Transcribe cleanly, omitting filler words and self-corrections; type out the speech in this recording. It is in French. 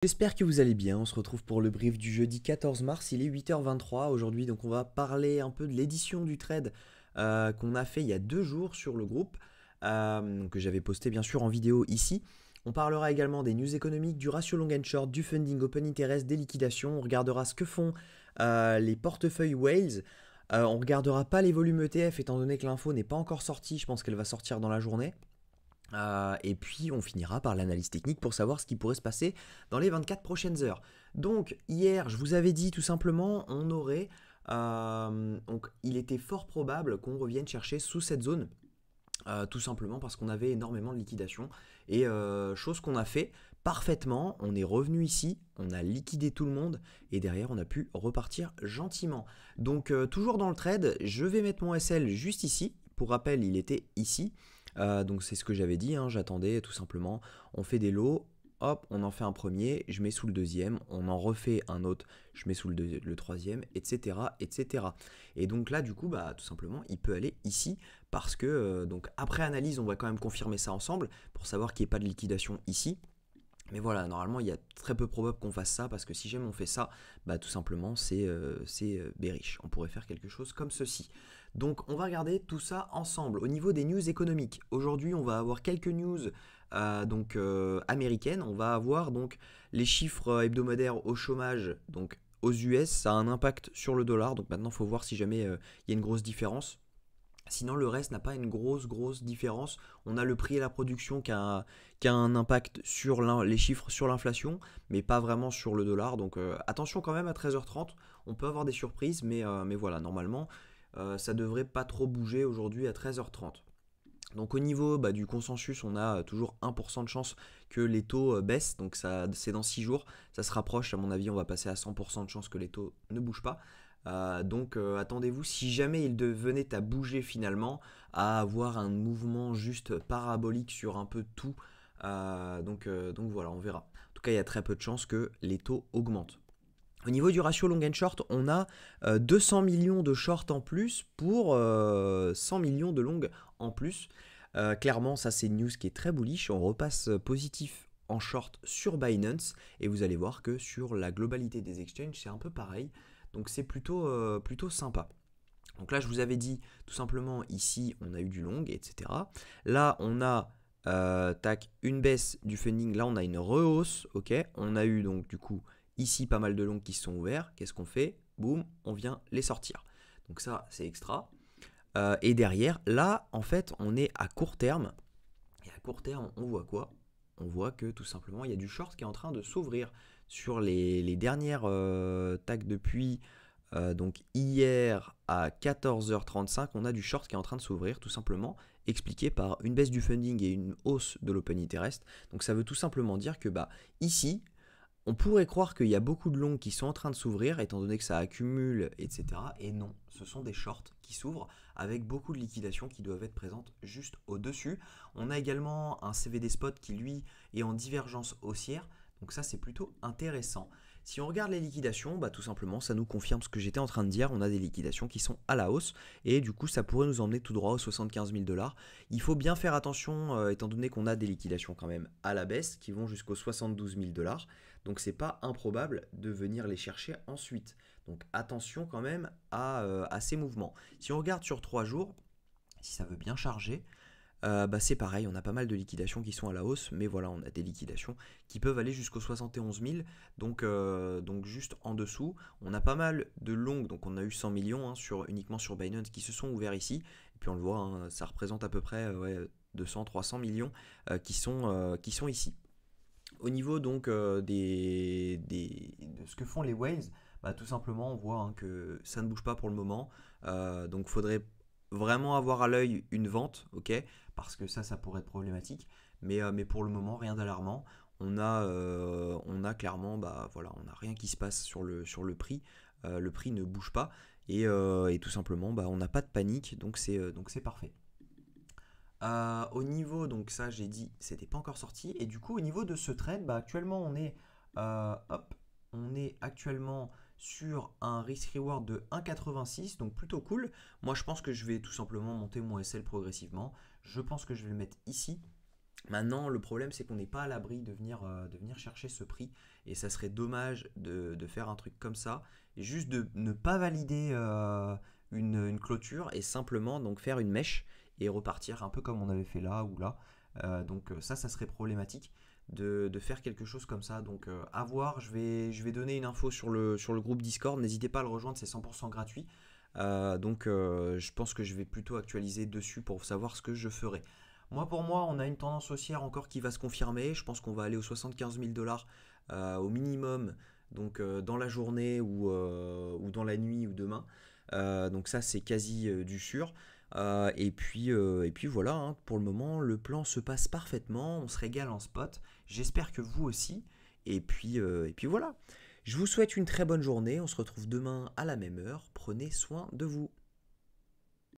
J'espère que vous allez bien, on se retrouve pour le brief du jeudi 14 mars, il est 8h23 aujourd'hui, donc on va parler un peu de l'édition du trade qu'on a fait il y a 2 jours sur le groupe, que j'avais posté bien sûr en vidéo ici. On parlera également des news économiques, du ratio long and short, du funding open interest, des liquidations, on regardera ce que font les portefeuilles whales, on regardera pas les volumes ETF étant donné que l'info n'est pas encore sortie, je pense qu'elle va sortir dans la journée. Et puis on finira par l'analyse technique pour savoir ce qui pourrait se passer dans les 24 prochaines heures. Donc hier, je vous avais dit tout simplement, donc il était fort probable qu'on revienne chercher sous cette zone. Tout simplement parce qu'on avait énormément de liquidation et chose qu'on a fait parfaitement, on est revenu ici, on a liquidé tout le monde et derrière on a pu repartir gentiment. Donc toujours dans le trade, je vais mettre mon SL juste ici, pour rappel il était ici. Donc c'est ce que j'avais dit, hein, j'attendais tout simplement, on fait des lots, hop, on en fait un premier, je mets sous le deuxième, on en refait un autre, je mets sous le troisième, etc., etc. Et donc là, du coup, bah, tout simplement, il peut aller ici parce que, donc après analyse, on va quand même confirmer ça ensemble pour savoir qu'il n'y ait pas de liquidation ici. Mais voilà, normalement, il y a très peu probable qu'on fasse ça parce que si jamais on fait ça, bah, tout simplement, c'est bearish. On pourrait faire quelque chose comme ceci. Donc, on va regarder tout ça ensemble. Au niveau des news économiques, aujourd'hui, on va avoir quelques news américaines. On va avoir donc les chiffres hebdomadaires au chômage, donc aux US, ça a un impact sur le dollar. Donc maintenant, il faut voir si jamais il y a une grosse différence. Sinon, le reste n'a pas une grosse différence. On a le prix et la production qui a un impact sur les chiffres sur l'inflation, mais pas vraiment sur le dollar. Donc attention quand même à 13h30, on peut avoir des surprises, mais voilà, normalement, ça devrait pas trop bouger aujourd'hui à 13h30. Donc au niveau du consensus, on a toujours 1% de chance que les taux baissent, donc ça c'est dans 6 jours, ça se rapproche, à mon avis on va passer à 100% de chance que les taux ne bougent pas. Donc attendez-vous, si jamais il venait à bouger finalement, à avoir un mouvement juste parabolique sur un peu tout, donc voilà, on verra. En tout cas, il y a très peu de chances que les taux augmentent. Au niveau du ratio long and short, on a 200 millions de short en plus pour 100 millions de long en plus. Clairement, ça c'est une news qui est très bullish. On repasse positif en short sur Binance et vous allez voir que sur la globalité des exchanges, c'est un peu pareil. Donc c'est plutôt sympa. Donc là, je vous avais dit tout simplement ici, on a eu du long, etc. Là, on a une baisse du funding. Là, on a une rehausse, ok. On a eu donc du coup ici pas mal de longs qui se sont ouverts. Qu'est-ce qu'on fait? Boum, on vient les sortir. Donc ça, c'est extra. Et derrière, là, en fait, on est à court terme. Et à court terme, on voit quoi? On voit que tout simplement, il y a du short qui est en train de s'ouvrir sur les dernières tags depuis donc hier à 14h35, on a du short qui est en train de s'ouvrir tout simplement, expliqué par une baisse du funding et une hausse de l'open interest. Donc ça veut tout simplement dire que ici, on pourrait croire qu'il y a beaucoup de longs qui sont en train de s'ouvrir, étant donné que ça accumule, etc. Et non, ce sont des shorts qui s'ouvrent avec beaucoup de liquidations qui doivent être présentes juste au-dessus. On a également un CVD spot qui, lui, est en divergence haussière. Donc ça, c'est plutôt intéressant. Si on regarde les liquidations, tout simplement, ça nous confirme ce que j'étais en train de dire. On a des liquidations qui sont à la hausse et du coup, ça pourrait nous emmener tout droit aux 75 000 $. Il faut bien faire attention, étant donné qu'on a des liquidations quand même à la baisse qui vont jusqu'aux 72 000 $. Donc c'est pas improbable de venir les chercher ensuite. Donc attention quand même à ces mouvements. Si on regarde sur 3 jours, si ça veut bien charger, c'est pareil, on a pas mal de liquidations qui sont à la hausse, mais voilà, on a des liquidations qui peuvent aller jusqu'aux 71 000, donc juste en dessous. On a pas mal de longues, donc on a eu 100 millions uniquement sur Binance qui se sont ouverts ici, et puis on le voit, hein, ça représente à peu près 200-300 millions qui sont ici. Au niveau donc de ce que font les whales, tout simplement on voit que ça ne bouge pas pour le moment. Donc il faudrait vraiment avoir à l'œil une vente, ok, parce que ça pourrait être problématique. Mais pour le moment, rien d'alarmant. On a clairement, voilà, on n'a rien qui se passe sur le prix. Le prix ne bouge pas et tout simplement, on n'a pas de panique, donc c'est parfait. Au niveau, donc ça j'ai dit, c'était pas encore sorti. Et du coup, au niveau de ce trade, actuellement on est actuellement sur un risk reward de 1,86, donc plutôt cool. Moi je pense que je vais tout simplement monter mon SL progressivement. Je pense que je vais le mettre ici. Maintenant, le problème, c'est qu'on n'est pas à l'abri de venir chercher ce prix. Et ça serait dommage de faire un truc comme ça. Et juste de ne pas valider une clôture et simplement donc faire une mèche et repartir un peu comme on avait fait là ou là. Donc ça serait problématique de faire quelque chose comme ça. Donc à voir, je vais donner une info sur le groupe Discord. N'hésitez pas à le rejoindre, c'est 100% gratuit. Je pense que je vais plutôt actualiser dessus pour savoir ce que je ferai. Moi, pour moi, on a une tendance haussière encore qui va se confirmer. Je pense qu'on va aller aux 75 000 dollars au minimum, donc dans la journée ou dans la nuit ou demain. Donc ça, c'est quasi du sûr. Et puis voilà, hein, pour le moment, le plan se passe parfaitement. On se régale en spot. J'espère que vous aussi. Et puis voilà. Je vous souhaite une très bonne journée. On se retrouve demain à la même heure. Prenez soin de vous.